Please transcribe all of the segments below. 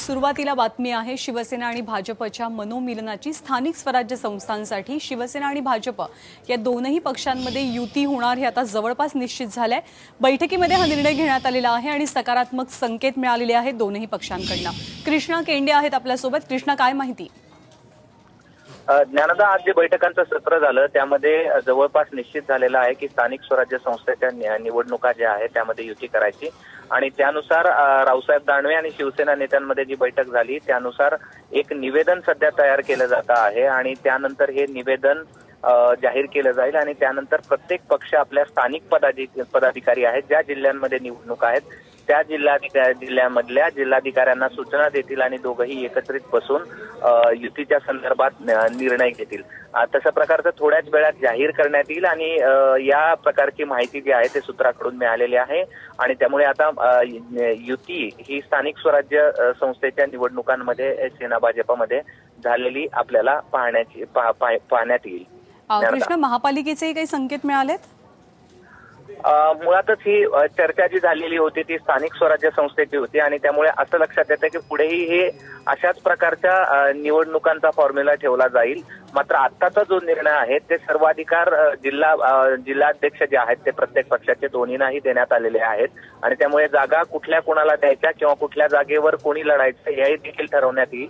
सुरुवातीला बातमी आहे शिवसेना आणि भाजपच्या मनोमिलनाची। स्थानिक स्वराज्य संस्थांसाठी शिवसेना आणि भाजप या दोनही पक्षांमध्ये युती होणार हे आता जवळपास निश्चित झालंय। बैठकीमध्ये हा निर्णय घेण्यात आलेला आहे आणि सकारात्मक संकेत मिळालेले आहेत दोनही पक्षांकडून। कृष्णा केंडे आहेत आपल्या सोबत। कृष्णा, काय माहिती? ज्ञानदा, आज जे बैठकांचं सत्र झालं त्यामध्ये जवळपास निश्चित झालेलं आहे की स्थानिक स्वराज्य संस्थेच्या निवडणुका ज्या आहेत त्यामध्ये युती करायची आणि त्यानुसार रावसाहेब दानवे आणि शिवसेना नेत्यांमध्ये जी बैठक झाली त्यानुसार एक निवेदन सध्या तयार केलं जात आहे आणि त्यानंतर हे निवेदन जाहीर केलं जाईल आणि त्यानंतर प्रत्येक पक्ष आपल्या स्थानिक पदाधिकारी आहेत ज्या जिल्ह्यांमध्ये निवडणूक आहेत त्या जिल्ह्यामधल्या जिल्हाधिकाऱ्यांना सूचना देतील आणि दोघंही एकत्रित बसून युतीच्या संदर्भात निर्णय घेतील। तशा प्रकारचं थोड्याच वेळात जाहीर करण्यात येईल आणि या प्रकारची माहिती जी आहे ते सूत्राकडून मिळालेली आहे आणि त्यामुळे आता युती ही स्थानिक स्वराज्य संस्थेच्या निवडणुकांमध्ये सेना भाजपमध्ये झालेली आपल्याला पाहण्यात येईल। कृष्ण, महापालिकेचे काही संकेत मिळालेत? मुळातच ही चर्चा जी झालेली होती ती स्थानिक स्वराज्य संस्थेची होती आणि त्यामुळे असं लक्षात येतं की पुढेही हे अशाच प्रकारच्या निवडणुकांचा फॉर्म्युला ठेवला जाईल। मात्र आत्ताचा जो निर्णय आहे ते सर्वाधिकार जिल्हाध्यक्ष जे आहेत ते प्रत्येक पक्षाचे दोन्हींनाही देण्यात आलेले आहेत आणि त्यामुळे जागा कुठल्या कोणाला द्यायच्या किंवा कुठल्या जागेवर कोणी लढायचं हे देखील ठरवण्यात येईल।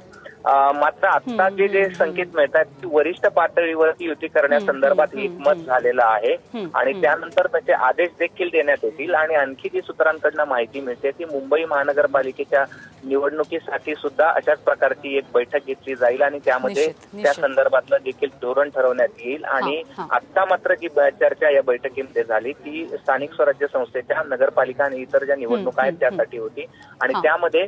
मात्र आता जे संकेत मिळतात की वरिष्ठ पातळीवरती युती करण्यासंदर्भात एकमत झालेलं आहे आणि त्यानंतर त्याचे आदेश देखील देण्यात येतील आणि आणखी जी सूत्रांकडनं माहिती मिळते ती मुंबई महानगरपालिकेच्या निवडणुकीसाठी सुद्धा अशाच प्रकारची एक बैठक घेतली जाईल आणि त्यामध्ये त्या संदर्भातलं देखील धोरण ठरवण्यात येईल। आणि आता मात्र जी चर्चा या बैठकीमध्ये झाली ती स्थानिक स्वराज्य संस्थेच्या नगरपालिका आणि इतर ज्या निवडणुका आहेत त्यासाठी होती आणि त्यामध्ये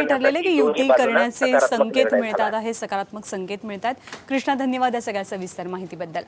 ठरलेले की युती करण्याचे संकेत मिळतात आहे, सकारात्मक संकेत मिळतात। कृष्णा, धन्यवाद या सगळ्या सविस्तर माहितीबद्दल।